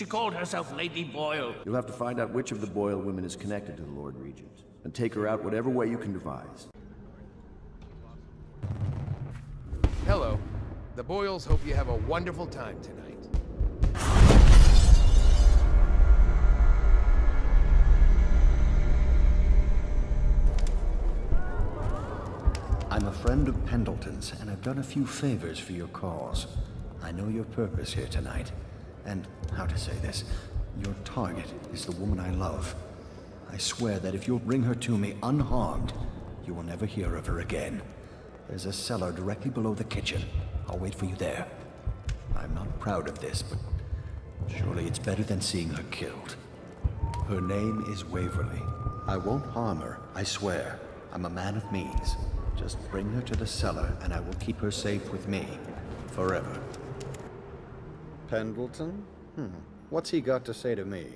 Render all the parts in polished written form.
called herself Lady Boyle. You'll have to find out which of the Boyle women is connected to the Lord Regent, and take her out whatever way you can devise. Hello. The Boyles hope you have a wonderful time tonight. I'm a friend of Pendleton's, and I've done a few favors for your cause. I know your purpose here tonight, and how to say this, your target is the woman I love. I swear that if you'll bring her to me unharmed, you will never hear of her again. There's a cellar directly below the kitchen. I'll wait for you there. I'm not proud of this, but surely it's better than seeing her killed. Her name is Waverly. I won't harm her, I swear. I'm a man of means. Just bring her to the cellar, and I will keep her safe with me. Forever. Pendleton? What's he got to say to me?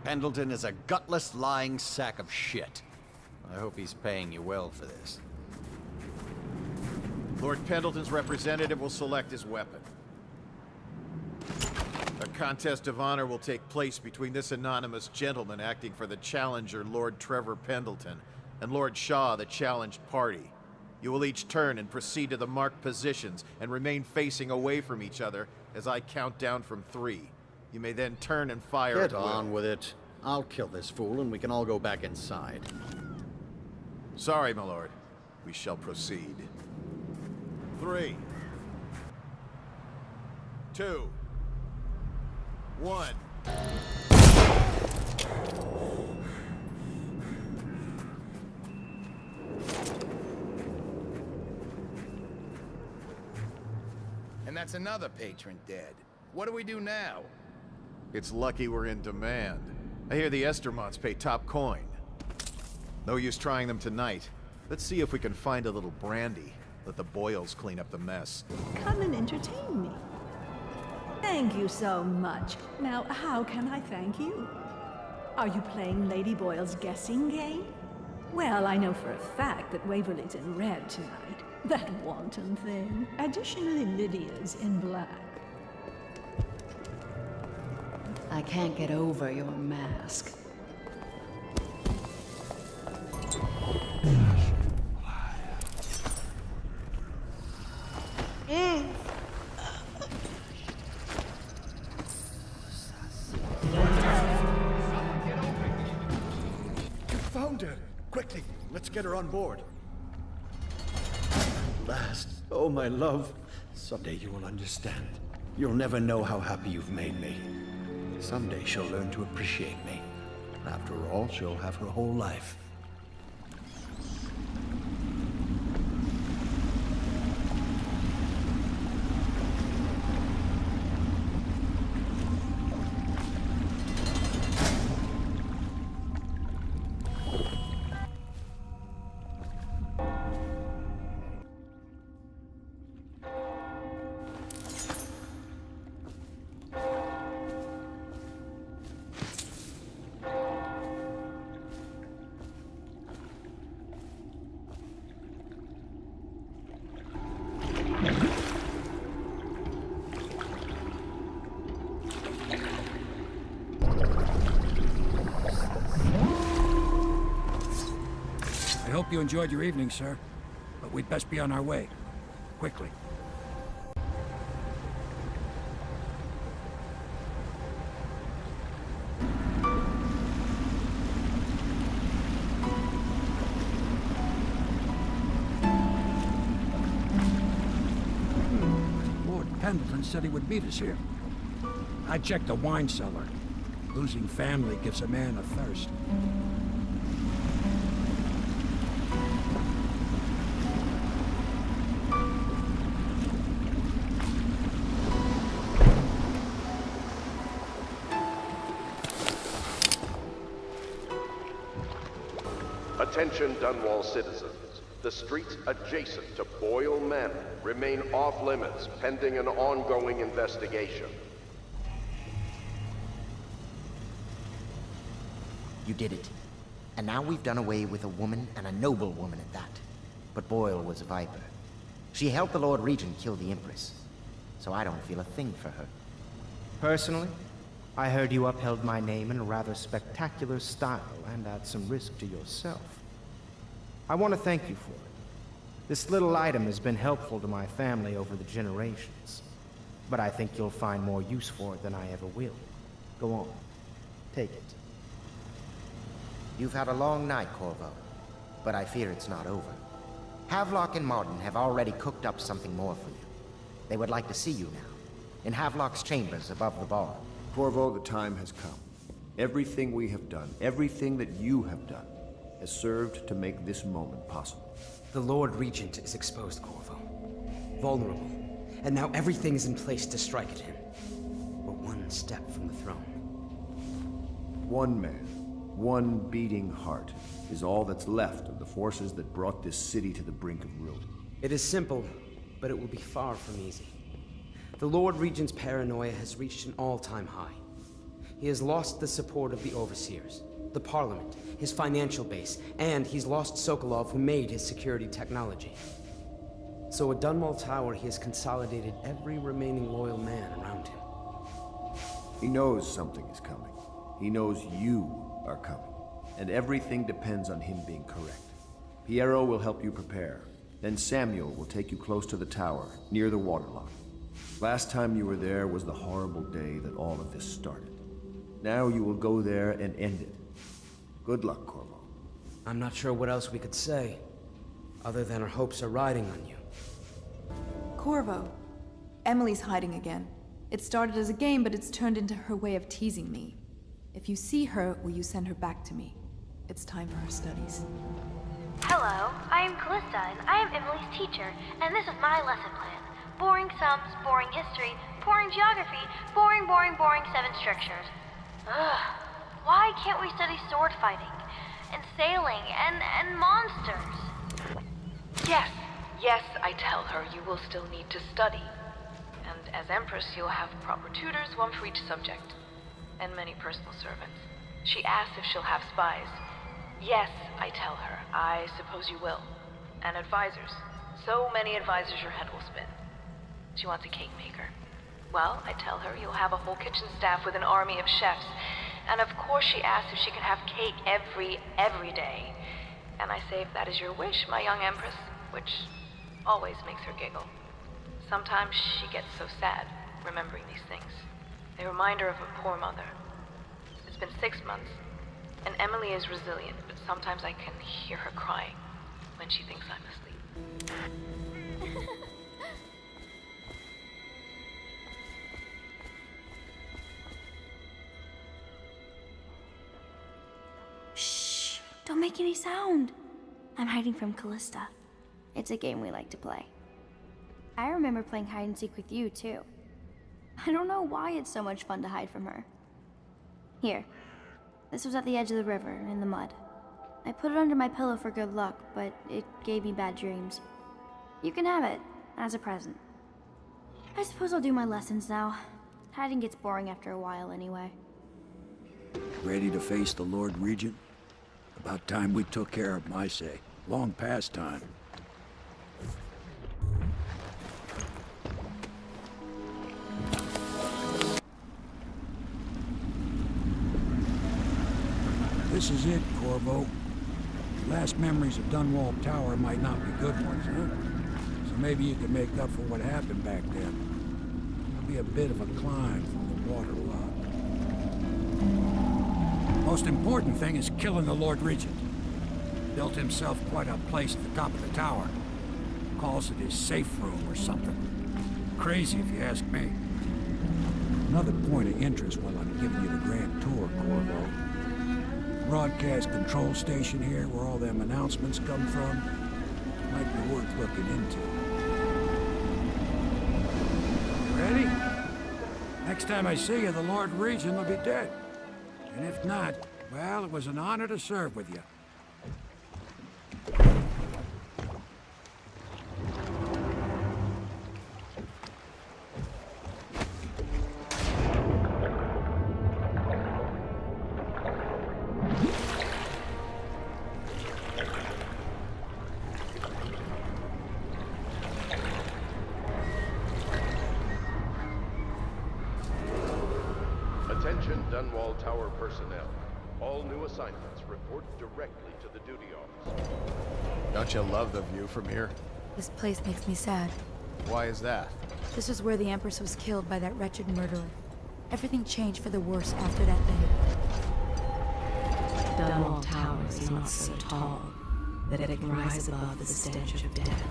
Pendleton is a gutless, lying sack of shit. I hope he's paying you well for this. Lord Pendleton's representative will select his weapon. A contest of honor will take place between this anonymous gentleman acting for the challenger, Lord Trevor Pendleton, and Lord Shaw, the challenged party. You will each turn and proceed to the marked positions and remain facing away from each other as I count down from 3. You may then turn and fire at Get will. on with it. I'll kill this fool and we can all go back inside. Sorry, my lord. We shall proceed. 3, 2, 1. And that's another patron dead. What do we do now? It's lucky we're in demand. I hear the Estermonts pay top coin. No use trying them tonight. Let's see if we can find a little brandy. Let the Boyles clean up the mess. Come and entertain me. Thank you so much. Now, how can I thank you? Are you playing Lady Boyle's guessing game? Well, I know for a fact that Waverly's in red tonight. That wanton thing. Additionally, Lydia's in black. I can't get over your mask. You found her! Quickly, let's get her on board. Last, oh my love. Someday you will understand. You'll never know how happy you've made me. Someday she'll learn to appreciate me. After all, she'll have her whole life. I hope you enjoyed your evening, sir. But we'd best be on our way. Quickly. Lord Pendleton said he would meet us here. I checked the wine cellar. Losing family gives a man a thirst. Attention Dunwall citizens. The streets adjacent to Boyle Manor remain off limits pending an ongoing investigation. You did it. And now we've done away with a woman, and a noble woman at that. But Boyle was a viper. She helped the Lord Regent kill the Empress. so I don't feel a thing for her. Personally, I heard you upheld my name in a rather spectacular style and at some risk to yourself. I want to thank you for it. This little item has been helpful to my family over the generations, but I think you'll find more use for it than I ever will. Go on, take it. You've had a long night, Corvo, but I fear it's not over. Havelock and Martin have already cooked up something more for you. They would like to see you now, in Havelock's chambers above the bar. Corvo, the time has come. Everything we have done, everything that you have done, has served to make this moment possible. The Lord Regent is exposed, Corvo. Vulnerable. And now everything is in place to strike at him. We're one step from the throne. One man, one beating heart, is all that's left of the forces that brought this city to the brink of ruin. It is simple, but it will be far from easy. The Lord Regent's paranoia has reached an all-time high. He has lost the support of the Overseers, the Parliament, his financial base, and he's lost Sokolov, who made his security technology. So at Dunwall Tower, he has consolidated every remaining loyal man around him. He knows something is coming. He knows you are coming. And everything depends on him being correct. Piero will help you prepare. Then Samuel will take you close to the tower, near the waterlock. Last time you were there was the horrible day that all of this started. Now you will go there and end it. Good luck, Corvo. I'm not sure what else we could say, other than our hopes are riding on you. Corvo. Emily's hiding again. It started as a game, but it's turned into her way of teasing me. If you see her, will you send her back to me? It's time for her studies. Hello, I am Callista, and I am Emily's teacher, and this is my lesson plan. Boring sums, boring history, boring geography, boring 7 strictures. Ugh. Why can't we study sword fighting, and sailing, and monsters? Yes, I tell her you will still need to study. And as Empress, you'll have proper tutors, one for each subject. And many personal servants. She asks if she'll have spies. Yes, I tell her. I suppose you will. And advisors. So many advisors your head will spin. She wants a cake maker. Well, I tell her you'll have a whole kitchen staff with an army of chefs. And of course she asks if she can have cake every day. And I say if that is your wish, my young Empress, which always makes her giggle. Sometimes she gets so sad, remembering these things. They remind her of her poor mother. It's been 6 months, and Emily is resilient, but sometimes I can hear her crying when she thinks I'm asleep. Shh! Don't make any sound! I'm hiding from Callista. It's a game we like to play. I remember playing hide and seek with you, too. I don't know why it's so much fun to hide from her. Here. This was at the edge of the river, in the mud. I put it under my pillow for good luck, but it gave me bad dreams. You can have it, as a present. I suppose I'll do my lessons now. Hiding gets boring after a while anyway. Ready to face the Lord Regent? About time we took care of my say. Long past time. This is it, Corvo. Last memories of Dunwall Tower might not be good ones, huh? So maybe you can make up for what happened back then. It'll be a bit of a climb from the waterlock. Most important thing is killing the Lord Regent. Built himself quite a place at the top of the tower. Calls it his safe room or something. Crazy if you ask me. Another point of interest while I'm giving you the grand tour, Corvo. Broadcast control station here where all them announcements come from. Might be worth looking into. Ready? Next time I see you, the Lord Regent will be dead. And if not, well, it was an honor to serve with you. Attention Dunwall Tower personnel. All new assignments report directly to the duty office. Don't you love the view from here? This place makes me sad. Why is that? This is where the Empress was killed by that wretched murderer. Everything changed for the worse after that day. Dunwall Tower is not so tall that it can rise above the stench of death.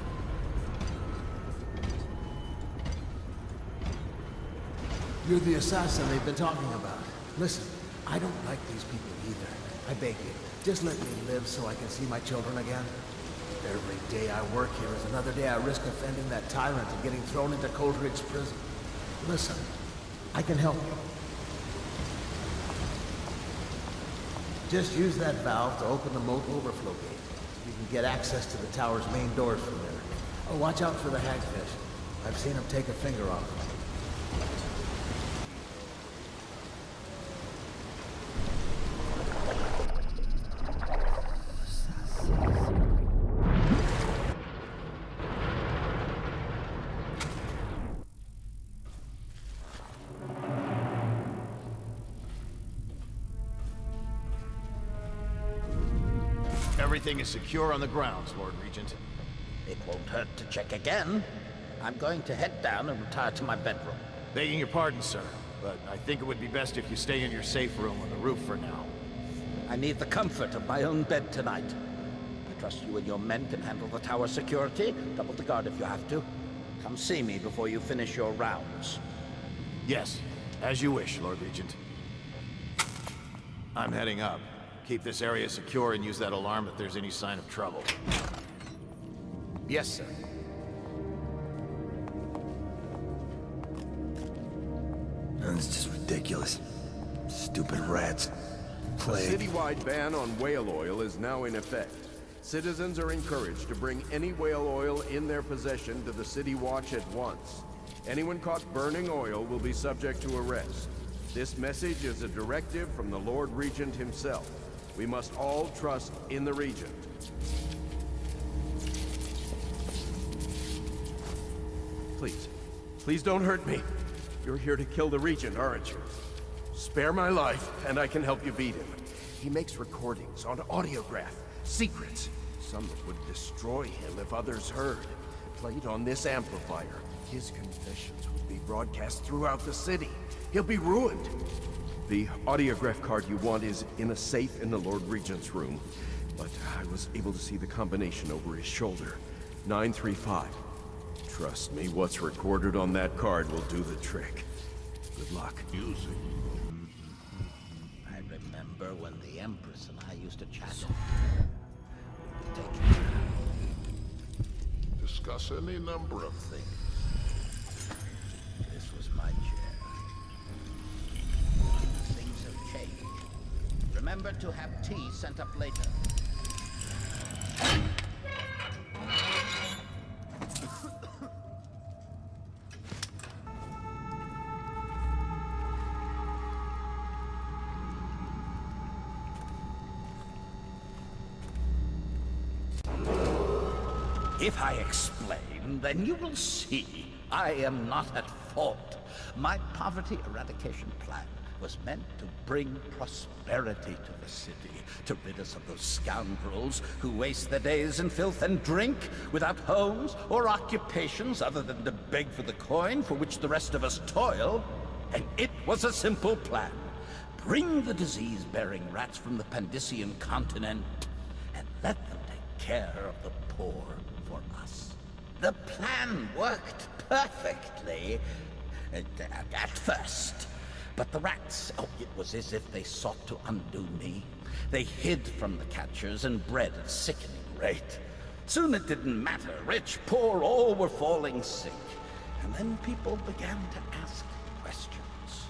You're the assassin they've been talking about. Listen, I don't like these people either. I beg you, just let me live so I can see my children again. Every day I work here is another day I risk offending that tyrant and getting thrown into Coldridge prison. Listen, I can help you. Just use that valve to open the moat overflow gate. You can get access to the tower's main doors from there. Oh, watch out for the hagfish. I've seen him take a finger off. Everything is secure on the grounds, Lord Regent. It won't hurt to check again. I'm going to head down and retire to my bedroom. Begging your pardon, sir, but I think it would be best if you stay in your safe room on the roof for now. I need the comfort of my own bed tonight. I trust you and your men can handle the tower security. Double the guard if you have to. Come see me before you finish your rounds. Yes, as you wish, Lord Regent. I'm heading up. Keep this area secure and use that alarm if there's any sign of trouble. Yes, sir. It's just ridiculous. Stupid rats. A citywide ban on whale oil is now in effect. Citizens are encouraged to bring any whale oil in their possession to the City Watch at once. Anyone caught burning oil will be subject to arrest. This message is a directive from the Lord Regent himself. We must all trust in the Regent. Please don't hurt me. You're here to kill the Regent, aren't you? Spare my life, and I can help you beat him. He makes recordings on audiograph, secrets. Some that would destroy him if others heard. Played on this amplifier, his confessions would be broadcast throughout the city. He'll be ruined. The audiograph card you want is in a safe in the Lord Regent's room, but I was able to see the combination over his shoulder. 935. Trust me, what's recorded on that card will do the trick. Good luck. Music. I remember when the Empress and I used to chat. Discuss any number of things. This was my chair. Things have changed. Remember to have tea sent up later. If I explain, then you will see I am not at fault. My poverty eradication plan was meant to bring prosperity to the city, to rid us of those scoundrels who waste their days in filth and drink, without homes or occupations other than to beg for the coin for which the rest of us toil. And it was a simple plan. Bring the disease-bearing rats from the Pandician continent and let them take care of the poor for us. The plan worked perfectly at first. But the rats, it was as if they sought to undo me. They hid from the catchers and bred at a sickening rate. Soon it didn't matter. Rich, poor, all were falling sick. And then people began to ask questions.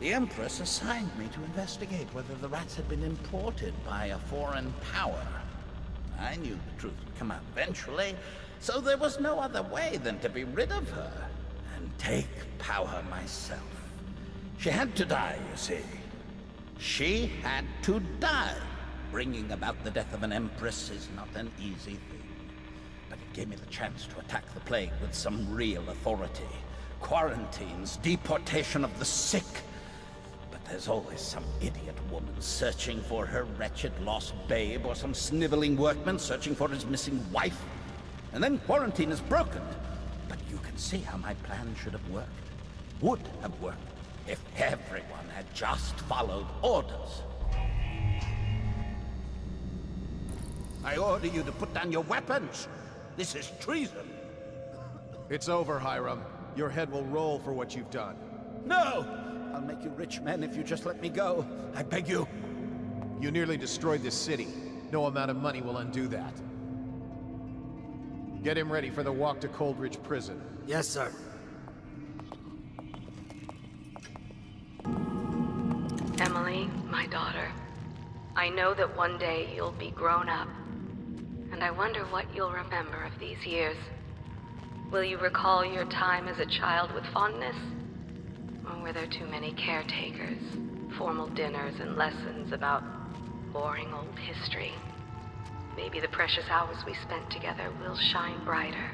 The Empress assigned me to investigate whether the rats had been imported by a foreign power. I knew the truth would come out eventually, so there was no other way than to be rid of her and take power myself. She had to die, you see. She had to die. Bringing about the death of an Empress is not an easy thing. But it gave me the chance to attack the plague with some real authority. Quarantines, deportation of the sick. But There's always some idiot woman searching for her wretched lost babe, or some sniveling workman searching for his missing wife. And then quarantine is broken. But you can see how my plan should have worked. Would have worked if everyone had just followed orders. I order you to put down your weapons. This is treason. It's over, Hiram. Your head will roll for what you've done. No! I'll make you rich men if you just let me go. I beg you. You nearly destroyed this city. No amount of money will undo that. Get him ready for the walk to Coldridge Prison. Yes, sir. Emily, my daughter, I know that one day you'll be grown up, and I wonder what you'll remember of these years. Will you recall your time as a child with fondness? Or were there too many caretakers, formal dinners, and lessons about boring old history? Maybe the precious hours we spent together will shine brighter.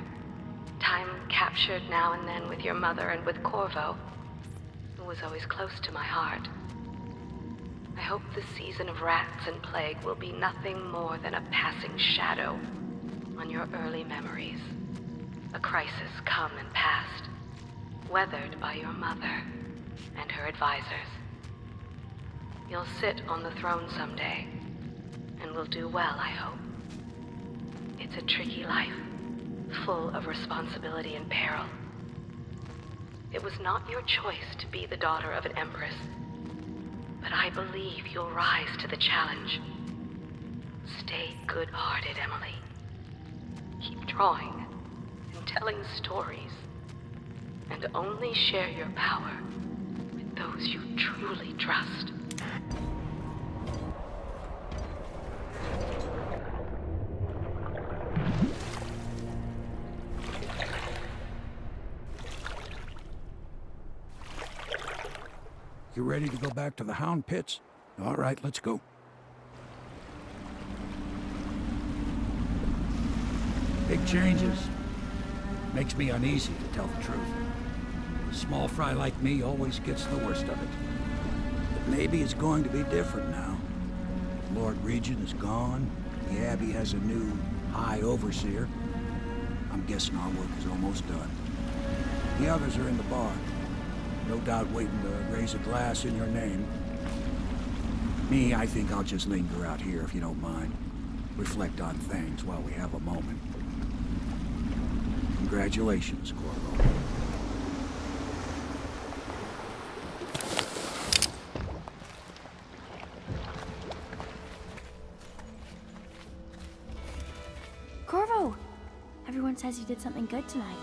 Time captured now and then with your mother and with Corvo, who was always close to my heart. I hope the season of rats and plague will be nothing more than a passing shadow on your early memories. A crisis come and past, weathered by your mother and her advisors. You'll sit on the throne someday, and will do well, I hope. It's a tricky life, full of responsibility and peril. It was not your choice to be the daughter of an empress, but I believe you'll rise to the challenge. Stay good-hearted, Emily. Keep drawing and telling stories, and only share your power with those you truly trust. You ready to go back to the Hound Pits? All right, let's go. Big changes. Makes me uneasy, to tell the truth. A small fry like me always gets the worst of it. But maybe it's going to be different now. The Lord Regent is gone. The Abbey has a new High Overseer. I'm guessing our work is almost done. The others are in the bar. No doubt waiting to raise a glass in your name. Me, I think I'll just linger out here if you don't mind. Reflect on things while we have a moment. Congratulations, Corvo. Corvo! Everyone says you did something good tonight.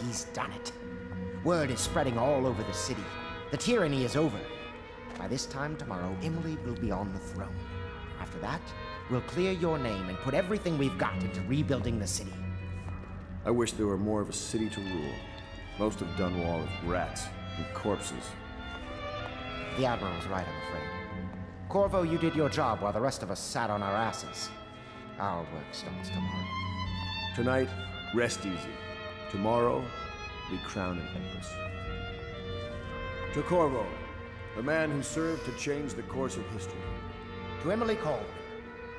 He's done it. Word is spreading all over the city. The tyranny is over. By this time tomorrow, Emily will be on the throne. After that, we'll clear your name and put everything we've got into rebuilding the city. I wish there were more of a city to rule. Most of Dunwall is rats and corpses. The Admiral's right, I'm afraid. Corvo, you did your job while the rest of us sat on our asses. Our work starts tomorrow. Tonight, rest easy. Tomorrow, we crown an Empress. To Corvo, the man who served to change the course of history. To Emily Colvin,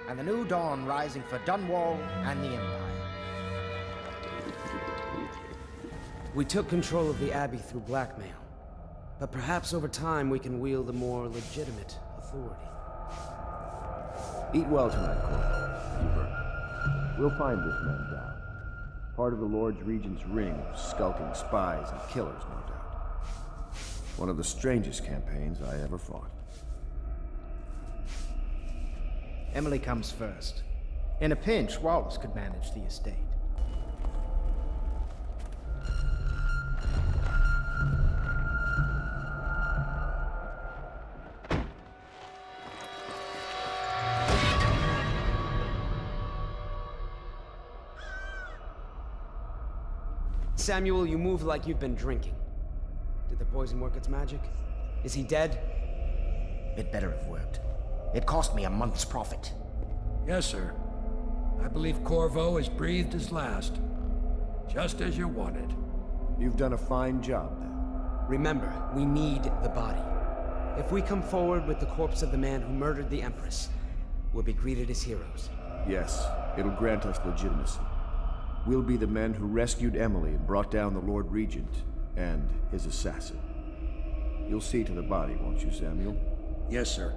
and the new dawn rising for Dunwall and the Empire. We took control of the Abbey through blackmail, but perhaps over time we can wield a more legitimate authority. Eat well tonight, Corvo. We'll find this man down. Part of the Lord Regent's ring of skulking spies and killers, no doubt. One of the strangest campaigns I ever fought. Emily comes first. In a pinch, Wallace could manage the estate. Samuel, you move like you've been drinking. Did the poison work its magic? Is he dead? It better have worked. It cost me a month's profit. Yes, sir. I believe Corvo has breathed his last. Just as you wanted. You've done a fine job, then. Remember, we need the body. If we come forward with the corpse of the man who murdered the Empress, we'll be greeted as heroes. Yes, it'll grant us legitimacy. We'll be the men who rescued Emily and brought down the Lord Regent and his assassin. You'll see to the body, won't you, Samuel? Yes, sir.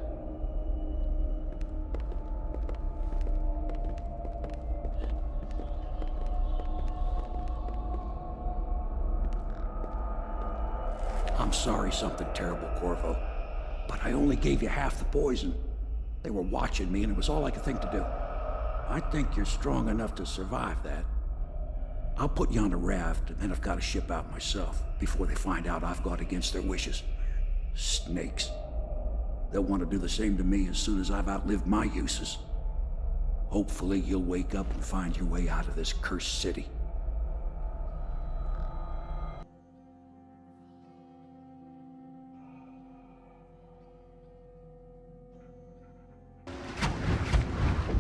I'm sorry something terrible, Corvo. But I only gave you half the poison. They were watching me, and it was all I could think to do. I think you're strong enough to survive that. I'll put you on a raft, and then I've got to ship out myself before they find out I've gone against their wishes. Snakes. They'll want to do the same to me as soon as I've outlived my uses. Hopefully you'll wake up and find your way out of this cursed city.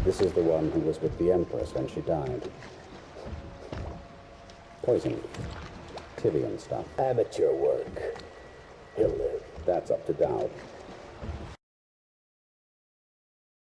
This is the one who was with the Empress when she died. Poisoned. Tivian stuff. Amateur work. He'll live. That's up to doubt.